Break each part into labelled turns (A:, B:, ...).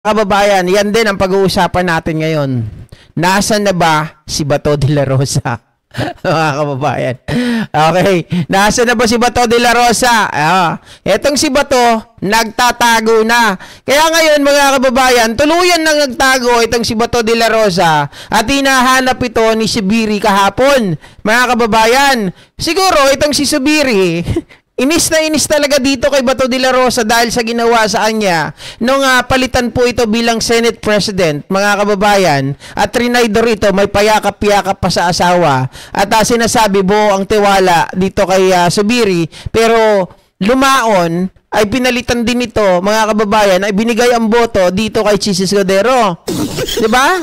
A: Kababayan, yan din ang pag-uusapan natin ngayon. Nasaan na ba si Bato de la Rosa? Mga kababayan. Okay. Nasaan na ba si Bato de la Rosa? Etong si Bato, nagtatago na. Kaya ngayon mga kababayan, tuluyan nang nagtago itong si Bato de la Rosa at hinahanap ito ni Subiri kahapon. Mga kababayan, siguro itong si Subiri, inis na inis talaga dito kay Bato de la Rosa dahil sa ginawa sa kanya nung palitan po ito bilang Senate President, mga kababayan, at trinaydor ito, may payakap-piyakap pa sa asawa at sinasabi buo ang tiwala dito kay Subiri, pero lumaon ay pinalitan din ito, mga kababayan, ay binigay ang boto dito kay Chis Escudero. Diba?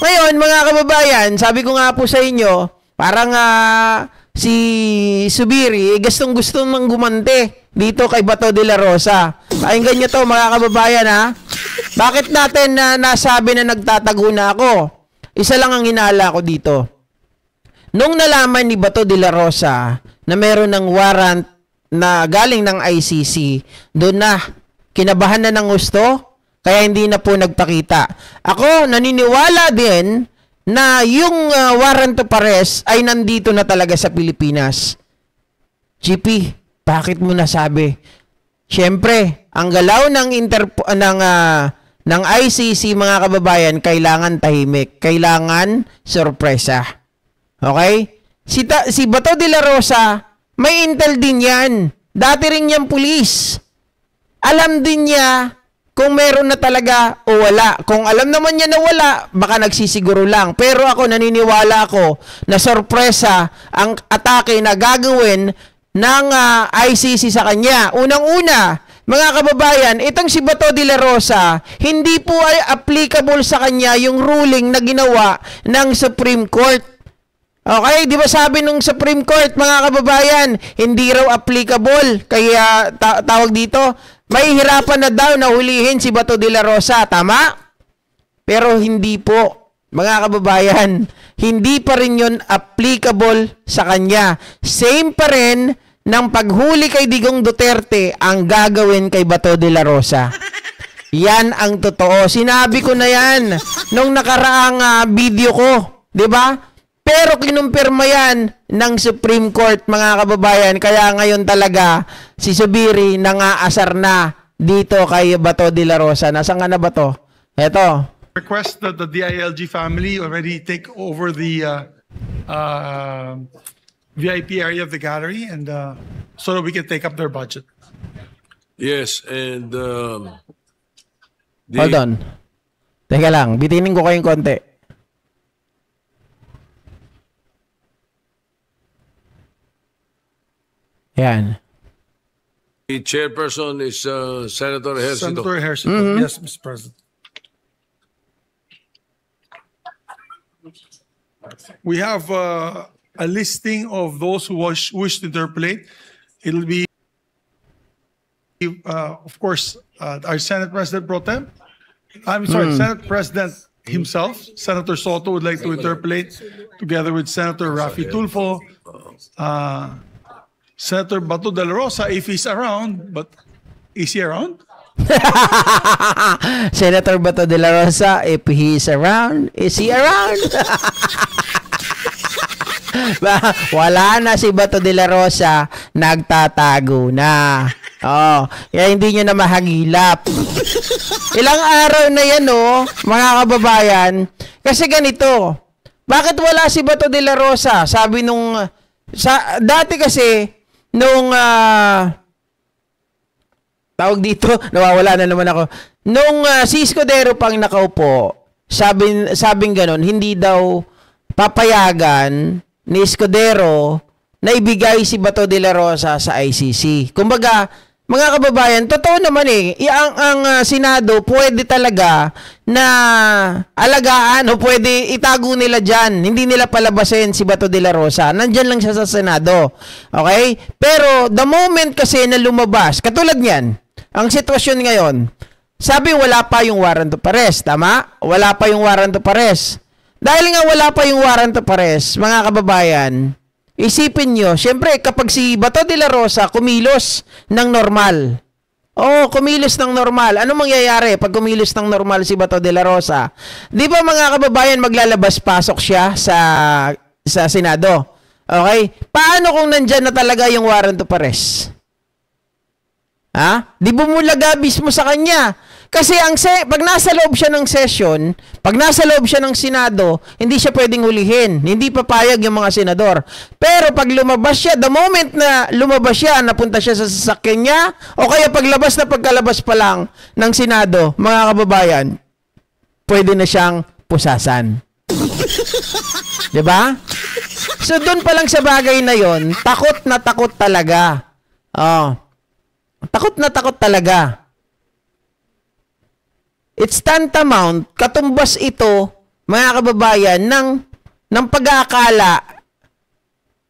A: Ngayon, mga kababayan, sabi ko nga po sa inyo, parang si Subiri, gustong-gusto mang gumante dito kay Bato de la Rosa. Pakinggan nyo to mga kababayan ha. Bakit natin nasabi na nagtatago na ako? Isa lang ang hinala ko dito. Nung nalaman ni Bato de la Rosa na meron ng warrant na galing ng ICC, doon na kinabahan na ng gusto, kaya hindi na po nagpakita. Ako naniniwala din na yung warrant of arrest ay nandito na talaga sa Pilipinas. GP, bakit mo nasabi? Siyempre, ang galaw ng ICC, mga kababayan, kailangan tahimik, kailangan sorpresa. Okay? Si Bato de la Rosa, may intel din yan. Dati rin niyang pulis. Alam din niya kung meron na talaga o wala. Kung alam naman niya na wala, baka nagsisiguro lang. Pero ako, naniniwala ako na sorpresa ang atake na gagawin ng ICC sa kanya. Unang-una, mga kababayan, itong si Bato de la Rosa, hindi po ay applicable sa kanya yung ruling na ginawa ng Supreme Court. Okay, di ba sabi nung Supreme Court, mga kababayan, hindi raw applicable. Kaya tawag dito, may hirapan na daw na hulihin si Bato de la Rosa. Tama? Pero hindi po, mga kababayan. Hindi pa rin yun applicable sa kanya. Same pa rin ng paghuli kay Digong Duterte ang gagawin kay Bato de la Rosa. Yan ang totoo. Sinabi ko na yan nung nakaraang video ko. Diba? Pero kinumpirma yan ng Supreme Court, mga kababayan. Kaya ngayon talaga, si Subiri nangaasar na dito kay Bato de la Rosa. Nasaan nga na ba to? Eto.
B: Request that the DILG family already take over the VIP area of the gallery and so that we can take up their budget.
C: Yes, and
A: hold on. Teka lang, bitinin ko kayong konti. Yan.
C: the chairperson is Senator Hercito.
B: Senator Hercito, yes, Mr. President. We have a listing of those who wish to interpolate. It'll be, of course, our Senate President Pro Tem. I'm sorry, Senate President himself, Senator Soto, would like to interpolate together with Senator Raffy Tulfo, Senator Bato de la Rosa, if he's around, but is he around?
A: Senator Bato de la Rosa, if he's around, is he around? Wala na si Bato de la Rosa, nagtatago na. Oh, kaya hindi nyo na mahagilap. Ilang araw na yan, oh, mga kababayan. Kasi ganito, bakit wala si Bato de la Rosa? Sabi nung, dati kasi, nung, tawag dito, nawawala na naman ako. Nung si Escudero pang nakaupo, sabing ganon, hindi daw papayagan ni Escudero na ibigay si Bato de la Rosa sa ICC. Kumbaga, mga kababayan, totoo naman eh, ang Senado pwede talaga na alagaan o pwede itago nila dyan. Hindi nila palabasin si Bato de la Rosa. Nandyan lang siya sa Senado. Okay? Pero the moment kasi na lumabas, katulad niyan, ang sitwasyon ngayon, sabi wala pa yung warrant of arrest. Tama? Wala pa yung warrant of arrest. Dahil nga wala pa yung warrant of arrest, mga kababayan, isipin nyo, syempre kapag si Bato de la Rosa kumilos ng normal, Oo, kumilos ng normal. Ano mangyayari pag kumilos ng normal si Bato de la Rosa? Di ba mga kababayan, maglalabas-pasok siya sa Senado? Okay? Paano kung nandyan na talaga yung warrant of arrest? Ha? Di bumulaga mismo sa kanya. Kasi pag nasa loob siya ng session, pag nasa loob siya ng Senado, hindi siya pwedeng hulihin. Hindi papayag yung mga senador. Pero pag lumabas siya, the moment na lumabas siya, napunta siya sa sasakyan niya, o kaya paglabas na pagkalabas pa lang ng Senado, mga kababayan, pwede na siyang pusasan. Diba? So doon pa lang sa bagay na yon, takot na takot talaga. Oh. Takot na takot talaga. It's tantamount, katumbas ito, mga kababayan, ng pag-aakala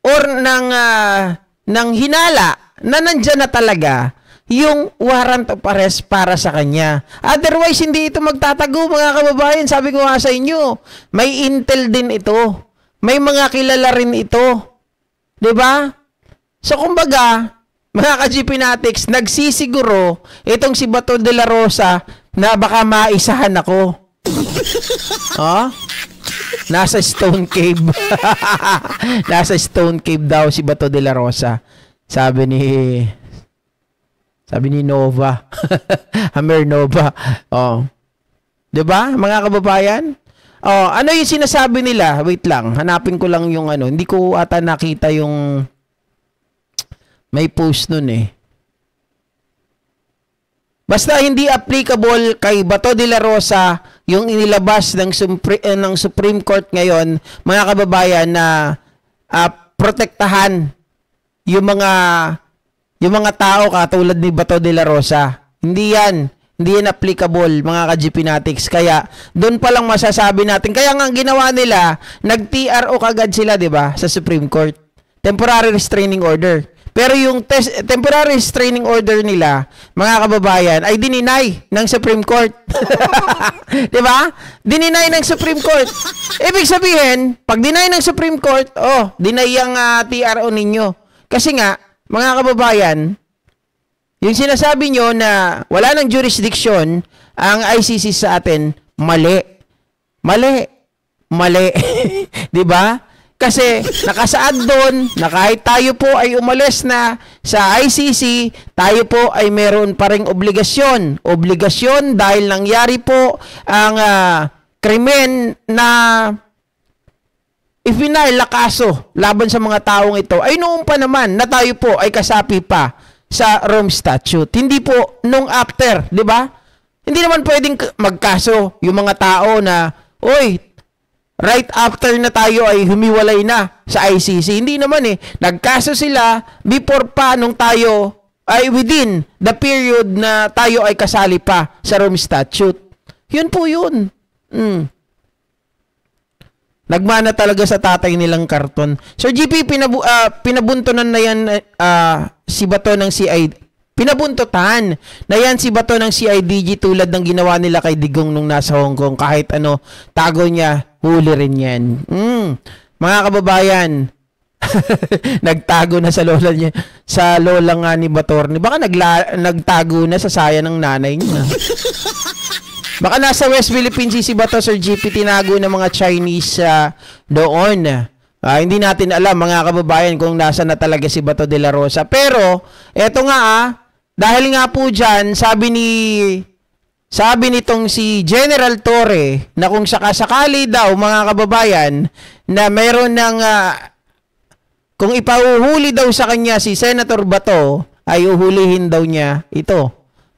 A: or ng hinala na nandyan na talaga yung warrant of arrest para sa kanya. Otherwise, hindi ito magtatago, mga kababayan. Sabi ko nga sa inyo, may intel din ito. May mga kilala rin ito. Diba? So, kumbaga, mga ka-GPnatics, nagsisiguro itong si Bato de la Rosa na baka maisahan ako. Oh? Nasa Stone Cave. Nasa Stone Cave daw si Bato de la Rosa. Sabi ni Nova. Hammer Nova. Oh. 'Di ba? Mga kababayan? Oh, ano yung sinasabi nila? Wait lang, hanapin ko lang yung ano. Hindi ko ata nakita yung may post nun eh. Basta hindi applicable kay Bato de la Rosa yung inilabas ng Supreme Court ngayon, mga kababayan, na protektahan yung mga tao katulad ni Bato de la Rosa. Hindi yan applicable, mga ka-GPnatics. Kaya doon pa lang masasabi natin. Kaya nga ang ginawa nila, nag-TRO kagad sila, 'di ba, sa Supreme Court. Temporary restraining order. Pero yung temporary restraining order nila, mga kababayan, ay dininay ng Supreme Court. Di ba? Dininay ng Supreme Court. Ibig sabihin, pag deny ng Supreme Court, deny yung TRO ninyo. Kasi nga, mga kababayan, yung sinasabi nyo na wala ng jurisdiction ang ICC sa atin, mali. Mali. Mali. Di ba? Kasi nakasaad doon na kahit tayo po ay umalis na sa ICC, tayo po ay meron pa ring obligasyon. Obligasyon dahil nangyari po ang krimen na ifinail na kaso laban sa mga taong ito. Ay noon pa naman na tayo po ay kasapi pa sa Rome Statute. Hindi po nung after, di ba? Hindi naman pwedeng magkaso yung mga tao na, right after na tayo ay humiwalay na sa ICC. Hindi naman eh. Nagkaso sila before pa nung tayo ay within the period na tayo ay kasali pa sa Rome Statute. Yun po yun. Nagmana talaga sa tatay nilang karton. Sir GP, pinabuntunan na yan si Bato ng CID. Pinabuntutan na yan si Bato ng CIDG tulad ng ginawa nila kay Digong nung nasa Hong Kong. Kahit ano, tago niya, huli rin yan. Mga kababayan, nagtago na sa lola niya, sa lola nga ni Batorni. Baka nagtago na sa saya ng nanay niya. Baka nasa West Philippines si Bato, Sir GP, tinago ng mga Chinese doon. Hindi natin alam, mga kababayan, kung nasa na talaga si Bato de la Rosa. Pero, eto nga dahil nga po dyan, sabi nitong si General Torre na kung sakasakali daw, mga kababayan, na mayroon ng kung ipauhuli daw sa kanya si Senator Bato, ay uhulihin daw niya ito.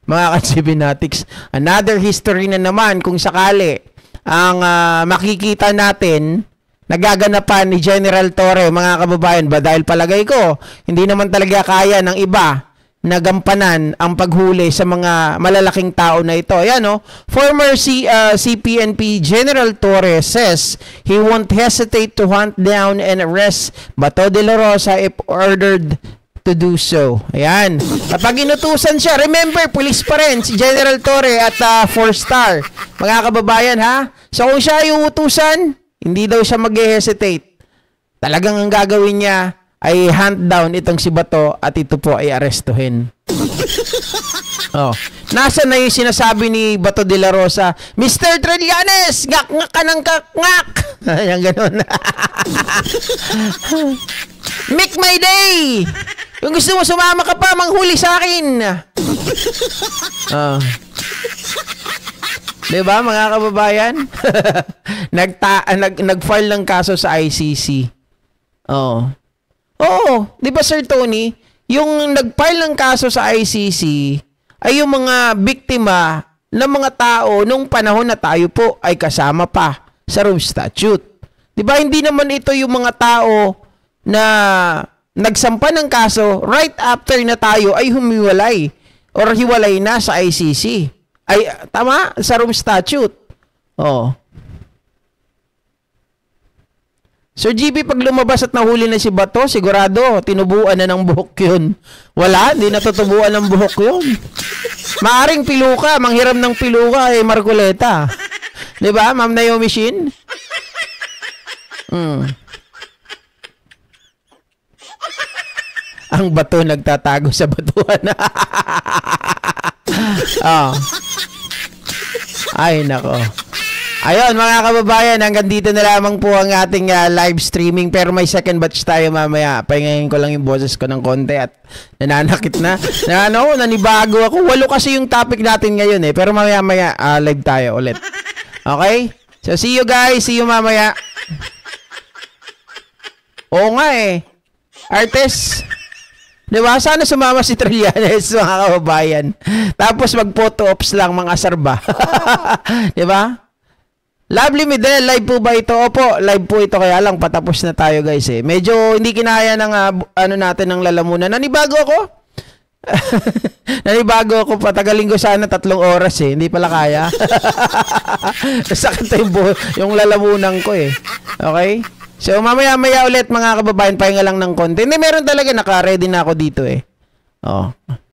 A: Mga ka-GPnatics, another history na naman kung sakali ang makikita natin nagaganapan ni General Torre, mga kababayan, ba dahil palagay ko hindi naman talaga kaya ng iba na gampanan ang paghuli sa mga malalaking tao na ito. Ayan, former CPNP General Torre says he won't hesitate to hunt down and arrest Bato de la Rosa if ordered to do so. Ayan. Kapag inutusan siya, remember, police pa rin si General Torre at 4-star. Mga kababayan, ha? So kung siya ay uutusan, hindi daw siya mag-hesitate. Talagang ang gagawin niya ay hunt down itong si Bato at ito po ay arestuhin. Oh. Nasa na yung sinasabi ni Bato de la Rosa, Mr. Trillanes, ngak-ngak ka ng ngak. Ayan, ganun. Make my day! Kung gusto mo sumama ka pa, manghuli sa akin. Oh. Diba, mga kababayan? Nag-file ng kaso sa ICC. Oh. Oo, di ba Sir Tony, yung nag-file ng kaso sa ICC ay yung mga biktima ng mga tao nung panahon na tayo po ay kasama pa sa Rome Statute. Di ba hindi naman ito yung mga tao na nagsampa ng kaso right after na tayo ay humiwalay or hiwalay na sa ICC. Ay, tama? Sa Rome Statute. Oo. Sir GB, pag lumabas at nahuli na si Bato, sigurado, tinubuan na ng buhok yun. Wala, hindi natutubuan ng buhok yun. Maaring piluka, manghiram ng piluka, Marcoleta. Diba, Ma'am Naomi Shin? Ang Bato nagtatago sa batuhan. Oh. Ay, nako. Ayun, mga kababayan, hanggang dito na lamang po ang ating live streaming. Pero may second batch tayo mamaya. Pahingayin ko lang yung boses ko ng konti at nananakit na. Nanibago ako. 8 kasi yung topic natin ngayon eh. Pero mamaya live tayo ulit. Okay? So, see you guys. See you mamaya. Oo nga eh. Artist. Diba? Sana sumama si Trillanes, mga kababayan. Tapos mag-photo ops lang, mga sarba. Diba? Lovely Midel, live po ba ito? Opo, live po ito, kaya lang patapos na tayo guys eh. Medyo hindi kinaya ng natin ng lalamunan. Nanibago ako? Nanibago ako, patagalin ko sana 3 oras eh. Hindi pala kaya. Sakit yung lalamunan ko eh. Okay? So mamaya ulit mga kababayan, pahinga lang ng konti. Hindi, meron talaga, naka-ready na ako dito eh. Oh.